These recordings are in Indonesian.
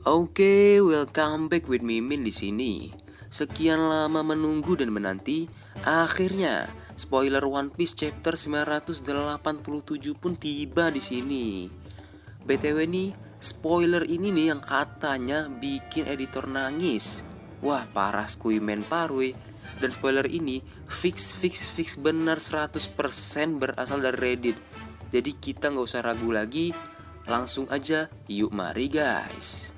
Oke, welcome back with Mimin di sini. Sekian lama menunggu dan menanti, akhirnya spoiler One Piece chapter 987 pun tiba di sini. BTW nih, spoiler ini nih yang katanya bikin editor nangis. Wah, parah skuimen parwe. Dan spoiler ini fix benar 100% berasal dari Reddit. Jadi kita nggak usah ragu lagi, langsung aja yuk mari guys.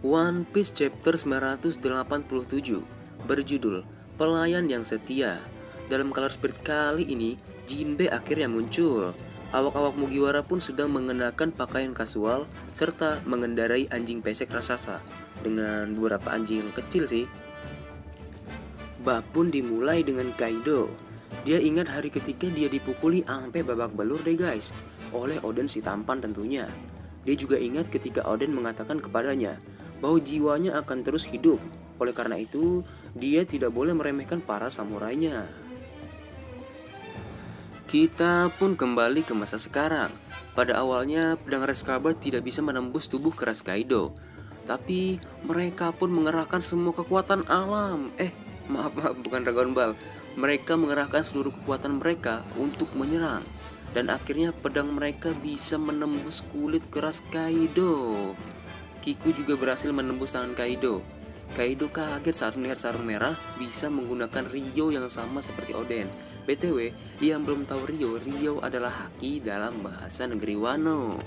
One Piece chapter 987 berjudul Pelayan yang Setia. Dalam Color Spirit kali ini, Jinbe akhirnya muncul. Awak-awak Mugiwara pun sedang mengenakan pakaian kasual serta mengendarai anjing pesek raksasa dengan beberapa anjing yang kecil sih. Bab pun dimulai dengan Kaido. Dia ingat hari ketika dia dipukuli sampai babak belur deh guys, oleh Oden si tampan tentunya. Dia juga ingat ketika Oden mengatakan kepadanya bahwa jiwanya akan terus hidup. Oleh karena itu, dia tidak boleh meremehkan para samurainya. Kita pun kembali ke masa sekarang. Pada awalnya, pedang Rescabar tidak bisa menembus tubuh keras Kaido. Tapi mereka pun mengerahkan semua kekuatan alam. Maaf, bukan Dragon Ball. Mereka mengerahkan seluruh kekuatan mereka untuk menyerang. Dan akhirnya pedang mereka bisa menembus kulit keras Kaido. Kiku juga berhasil menembus tangan Kaido. Kaido kaget saat melihat sarung merah bisa menggunakan Ryo yang sama seperti Oden. BTW, yang belum tahu Ryo adalah haki dalam bahasa negeri Wano.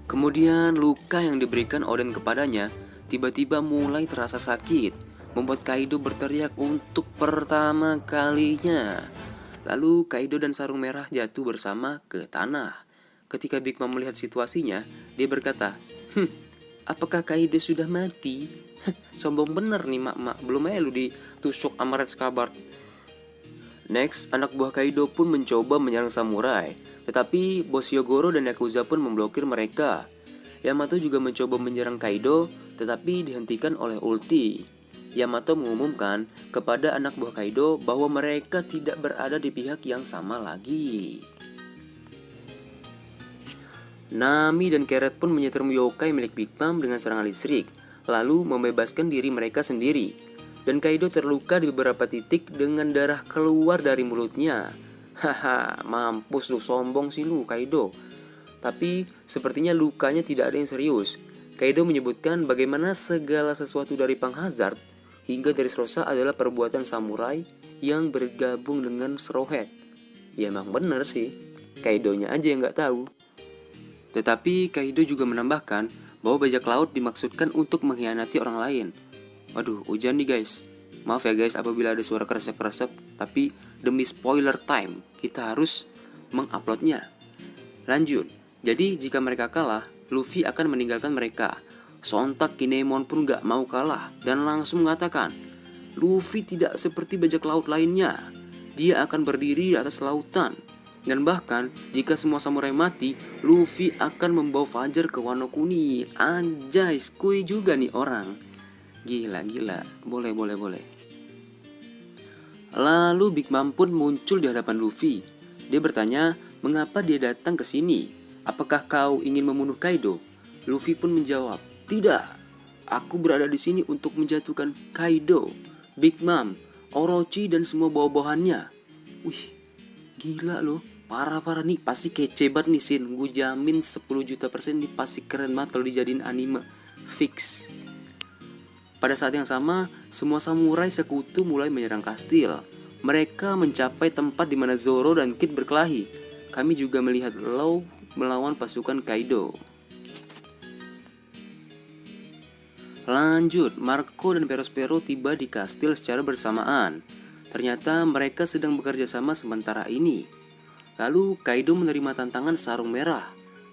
Kemudian luka yang diberikan Oden kepadanya tiba-tiba mulai terasa sakit, membuat Kaido berteriak untuk pertama kalinya. Lalu Kaido dan sarung merah jatuh bersama ke tanah. Ketika Big Mom melihat situasinya, dia berkata, apakah Kaido sudah mati? Sombong bener nih mak-mak, belum aja lu ditusuk sama Red Scabbard. Next, anak buah Kaido pun mencoba menyerang samurai, tetapi bos Yogoro dan Yakuza pun memblokir mereka. Yamato juga mencoba menyerang Kaido, tetapi dihentikan oleh ulti. Yamato mengumumkan kepada anak buah Kaido bahwa mereka tidak berada di pihak yang sama lagi. Nami dan Carrot pun menyetrum yokai milik Big Mom dengan serangan listrik, lalu membebaskan diri mereka sendiri. Dan Kaido terluka di beberapa titik dengan darah keluar dari mulutnya. Haha, mampus lu, sombong sih lu Kaido. Tapi sepertinya lukanya tidak ada yang serius. Kaido menyebutkan bagaimana segala sesuatu dari Pang Hazard hingga dari Dressrosa adalah perbuatan samurai yang bergabung dengan Straw Hat. Ya emang bener sih, Kaidonya aja yang gak tahu. Tetapi Kaido juga menambahkan bahwa bajak laut dimaksudkan untuk mengkhianati orang lain. Waduh, hujan nih guys. Maaf ya guys apabila ada suara kresek-kresek, tapi demi spoiler time, kita harus menguploadnya. Lanjut, jadi jika mereka kalah, Luffy akan meninggalkan mereka. Sontak Kinemon pun gak mau kalah dan langsung mengatakan, Luffy tidak seperti bajak laut lainnya. Dia akan berdiri di atas lautan. Dan bahkan jika semua samurai mati, Luffy akan membawa Fajar ke Wano Kuni. Anjay, skui juga nih orang. Gila, boleh. Lalu Big Mom pun muncul di hadapan Luffy. Dia bertanya, mengapa dia datang ke sini? Apakah kau ingin membunuh Kaido? Luffy pun menjawab, tidak. Aku berada di sini untuk menjatuhkan Kaido, Big Mom, Orochi dan semua bawa-bawahannya. Wih, gila loh. Parah nih, pasti kece banget nih scene. Gue jamin 10 juta % nih pasti keren banget kalau dijadiin anime. Fix. Pada saat yang sama, semua samurai sekutu mulai menyerang kastil. Mereka mencapai tempat di mana Zoro dan Kid berkelahi. Kami juga melihat Law melawan pasukan Kaido. Lanjut, Marco dan Perospero tiba di kastil secara bersamaan. Ternyata mereka sedang bekerja sama sementara ini. Lalu Kaido menerima tantangan sarung merah.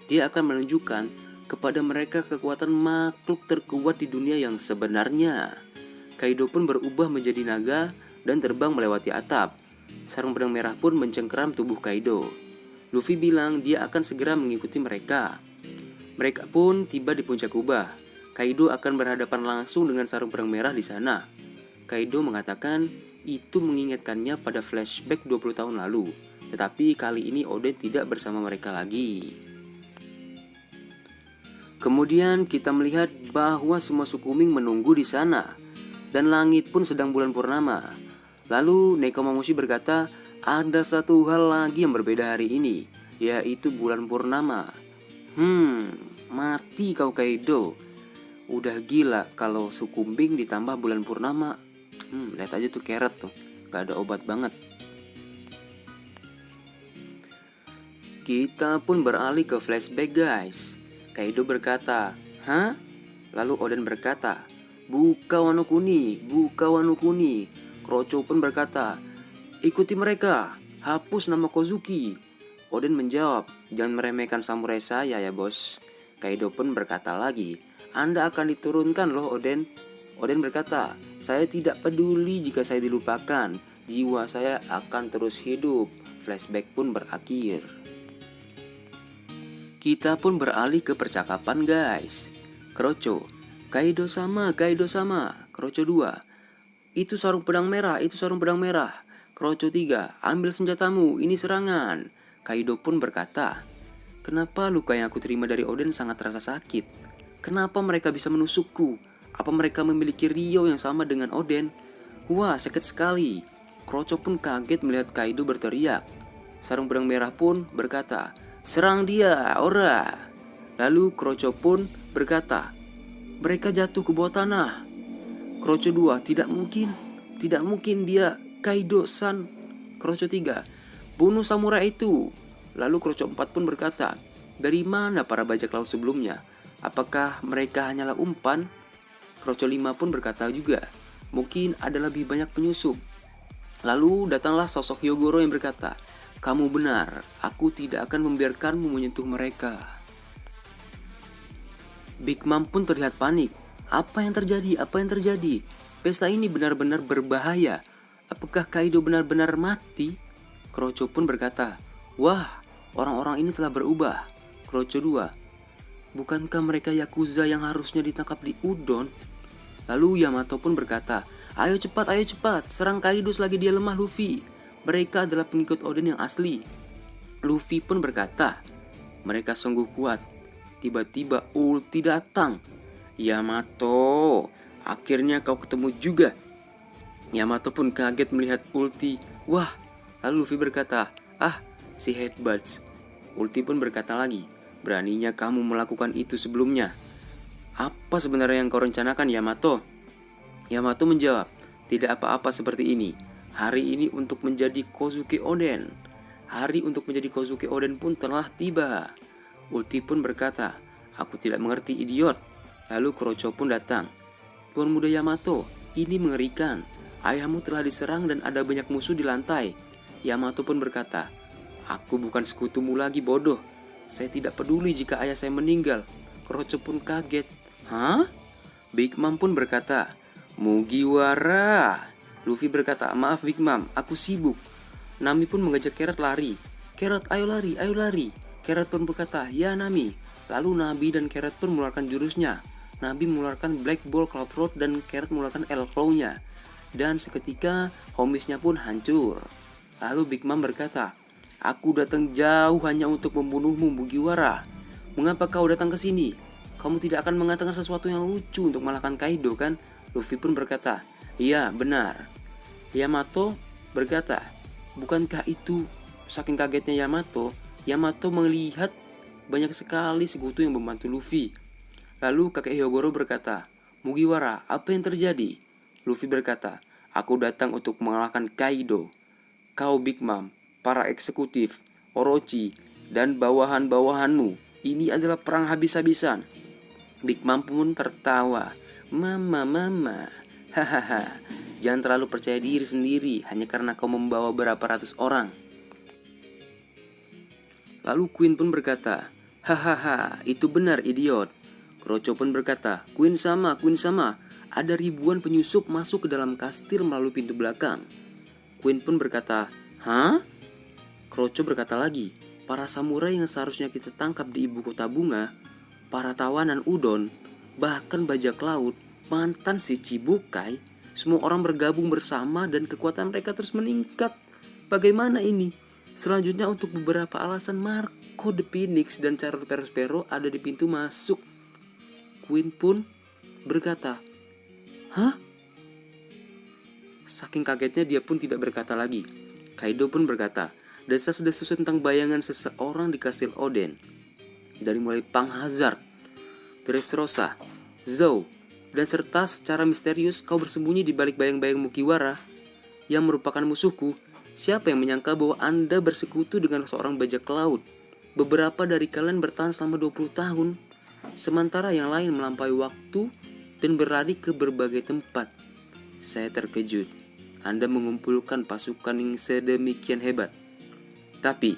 Dia akan menunjukkan kepada mereka kekuatan makhluk terkuat di dunia yang sebenarnya. Kaido pun berubah menjadi naga dan terbang melewati atap. Sarung pedang merah pun mencengkeram tubuh Kaido. Luffy bilang dia akan segera mengikuti mereka. Mereka pun tiba di puncak kubah. Kaido akan berhadapan langsung dengan sarung pedang merah di sana. Kaido mengatakan itu mengingatkannya pada flashback 20 tahun lalu. Tetapi kali ini Oden tidak bersama mereka lagi. Kemudian kita melihat bahwa semua suku Ming menunggu di sana, dan langit pun sedang bulan purnama. Lalu Nekomamushi berkata, ada satu hal lagi yang berbeda hari ini, yaitu bulan purnama. Mati kau Kaido. Udah gila kalau suku Ming ditambah bulan purnama. Lihat aja tuh Carrot tuh, gak ada obat banget. Kita pun beralih ke flashback guys. Kaido berkata, "Hah?" Lalu Oden berkata, buka Wano Kuni, buka Wano Kuni." Kroco pun berkata, "Ikuti mereka, hapus nama Kozuki." Oden menjawab, "Jangan meremehkan samurai saya ya bos." Kaido pun berkata lagi, "Anda akan diturunkan loh Oden." Oden berkata, "Saya tidak peduli jika saya dilupakan, jiwa saya akan terus hidup." Flashback pun berakhir. Kita pun beralih ke percakapan guys. Kroco, Kaido sama, Kaido sama. Kroco 2, itu sarung pedang merah, itu sarung pedang merah. Kroco 3, ambil senjatamu, ini serangan. Kaido pun berkata, kenapa luka yang aku terima dari Oden sangat terasa sakit? Kenapa mereka bisa menusukku? Apa mereka memiliki Ryo yang sama dengan Oden? Wah, sakit sekali. Kroco pun kaget melihat Kaido berteriak. Sarung pedang merah pun berkata, serang dia, ora. Lalu Kroco pun berkata, mereka jatuh ke bawah tanah. Kroco 2, tidak mungkin dia Kaido-san. Kroco 3, bunuh samurai itu. Lalu Kroco 4 pun berkata, dari mana para bajak laut sebelumnya? Apakah mereka hanyalah umpan? Kroco 5 pun berkata juga, mungkin ada lebih banyak penyusup. Lalu datanglah sosok Hyogoro yang berkata, kamu benar, aku tidak akan membiarkanmu menyentuh mereka. Big Mom pun terlihat panik. Apa yang terjadi? Apa yang terjadi? Pesta ini benar-benar berbahaya. Apakah Kaido benar-benar mati? Kroco pun berkata, wah, orang-orang ini telah berubah. Kroco 2, bukankah mereka Yakuza yang harusnya ditangkap di Udon? Lalu Yamato pun berkata, ayo cepat, serang Kaido selagi dia lemah Luffy. Mereka adalah pengikut Oden yang asli. Luffy pun berkata, mereka sungguh kuat. Tiba-tiba ulti datang. Yamato, akhirnya kau ketemu juga. Yamato pun kaget melihat ulti. Wah, lalu Luffy berkata, si Headbuds. Ulti pun berkata lagi, beraninya kamu melakukan itu sebelumnya. Apa sebenarnya yang kau rencanakan Yamato? Yamato menjawab, tidak apa-apa seperti ini. Hari ini untuk menjadi Kozuki Oden. Hari untuk menjadi Kozuki Oden pun telah tiba. Ulti pun berkata, aku tidak mengerti idiot. Lalu Kroco pun datang. Tuan muda Yamato, ini mengerikan. Ayahmu telah diserang dan ada banyak musuh di lantai. Yamato pun berkata, aku bukan sekutumu lagi bodoh. Saya tidak peduli jika ayah saya meninggal. Kroco pun kaget. Hah? Big Mom pun berkata, Mugiwara. Luffy berkata, maaf Big Mom, aku sibuk. Nami pun mengajak Carrot lari. Carrot, ayo lari, ayo lari. Carrot pun berkata, ya Nami. Lalu Nabi dan Carrot pun mengeluarkan jurusnya. Nabi mengeluarkan Black Ball Cloud Road dan Carrot mengeluarkan L Claw-nya. Dan seketika homies-nya pun hancur. Lalu Big Mom berkata, aku datang jauh hanya untuk membunuhmu Mugiwara. Mengapa kau datang ke sini? Kamu tidak akan mengatakan sesuatu yang lucu untuk mengalahkan Kaido kan? Luffy pun berkata, iya benar. Yamato berkata, bukankah itu? Saking kagetnya Yamato melihat banyak sekali sekutu yang membantu Luffy. Lalu kakek Hyogoro berkata, Mugiwara, apa yang terjadi? Luffy berkata, aku datang untuk mengalahkan Kaido. Kau Big Mom, para eksekutif, Orochi, dan bawahan-bawahanmu, ini adalah perang habis-habisan. Big Mom pun tertawa. Mama, hahaha. Jangan terlalu percaya diri sendiri hanya karena kau membawa berapa ratus orang. Lalu Queen pun berkata, hahaha, itu benar idiot. Kroco pun berkata, Queen sama, ada ribuan penyusup masuk ke dalam kastil melalui pintu belakang. Queen pun berkata, hah? Kroco berkata lagi, para samurai yang seharusnya kita tangkap di ibu kota bunga, para tawanan Udon, bahkan bajak laut, mantan si Chibukai, semua orang bergabung bersama dan kekuatan mereka terus meningkat. Bagaimana ini? Selanjutnya untuk beberapa alasan Marco the Phoenix dan Charles Perospero ada di pintu masuk. Queen pun berkata, "Hah?" Saking kagetnya dia pun tidak berkata lagi. Kaido pun berkata, desas-desus tentang bayangan seseorang di kastil Oden. Dari mulai Pang Hazard, Dressrosa, Zou, dan serta secara misterius kau bersembunyi di balik bayang-bayang Mugiwara yang merupakan musuhku. Siapa yang menyangka bahwa Anda bersekutu dengan seorang bajak laut? Beberapa dari kalian bertahan selama 20 tahun, sementara yang lain melampaui waktu dan berlari ke berbagai tempat. Saya terkejut. Anda mengumpulkan pasukan yang sedemikian hebat. Tapi,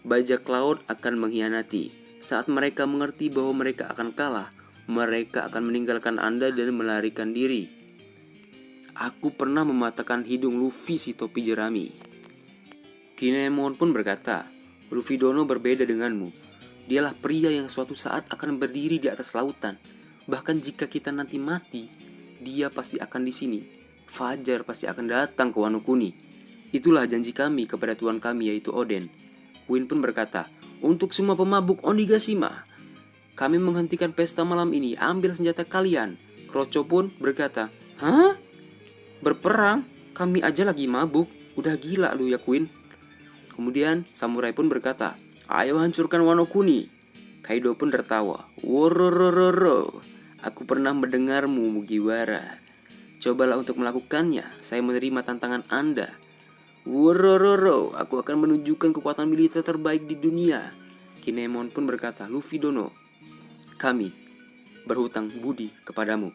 bajak laut akan mengkhianati. Saat mereka mengerti bahwa mereka akan kalah, mereka akan meninggalkan Anda dan melarikan diri. Aku pernah mematahkan hidung Luffy si topi jerami. Kinemon pun berkata, Luffy Dono berbeda denganmu. Dialah pria yang suatu saat akan berdiri di atas lautan. Bahkan jika kita nanti mati, dia pasti akan di sini. Fajar pasti akan datang ke Wano Kuni. Itulah janji kami kepada tuan kami yaitu Oden. Queen pun berkata, untuk semua pemabuk Onigashima, kami menghentikan pesta malam ini. Ambil senjata kalian. Kroco pun berkata, hah? Berperang? Kami aja lagi mabuk. Udah gila lu ya Queen. Kemudian samurai pun berkata, ayo hancurkan Wano Kuni. Kaido pun tertawa. Wororororo. Aku pernah mendengarmu Mugiwara. Cobalah untuk melakukannya. Saya menerima tantangan Anda. Worororo. Aku akan menunjukkan kekuatan militer terbaik di dunia. Kinemon pun berkata, Luffy Dono, kami berhutang budi kepadamu.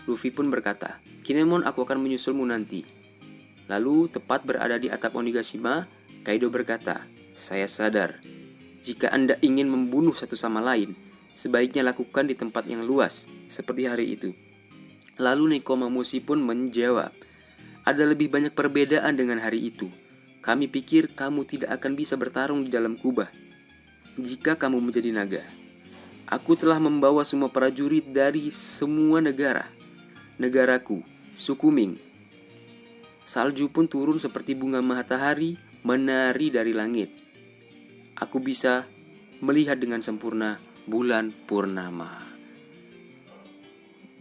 Luffy pun berkata, Kinemon, aku akan menyusulmu nanti. Lalu tepat berada di atap Onigashima, Kaido berkata, saya sadar, jika Anda ingin membunuh satu sama lain, sebaiknya lakukan di tempat yang luas, seperti hari itu. Lalu Nekomamushi pun menjawab, ada lebih banyak perbedaan dengan hari itu. Kami pikir kamu tidak akan bisa bertarung di dalam kubah jika kamu menjadi naga. Aku telah membawa semua prajurit dari semua negara. Negaraku, suku Ming. Salju pun turun seperti bunga matahari menari dari langit. Aku bisa melihat dengan sempurna bulan purnama.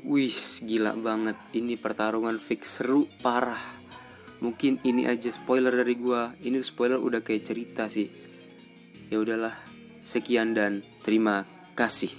Wih, gila banget. Ini pertarungan fix seru parah. Mungkin ini aja spoiler dari gua. Ini spoiler udah kayak cerita sih. Ya udahlah. Sekian dan terima kasih.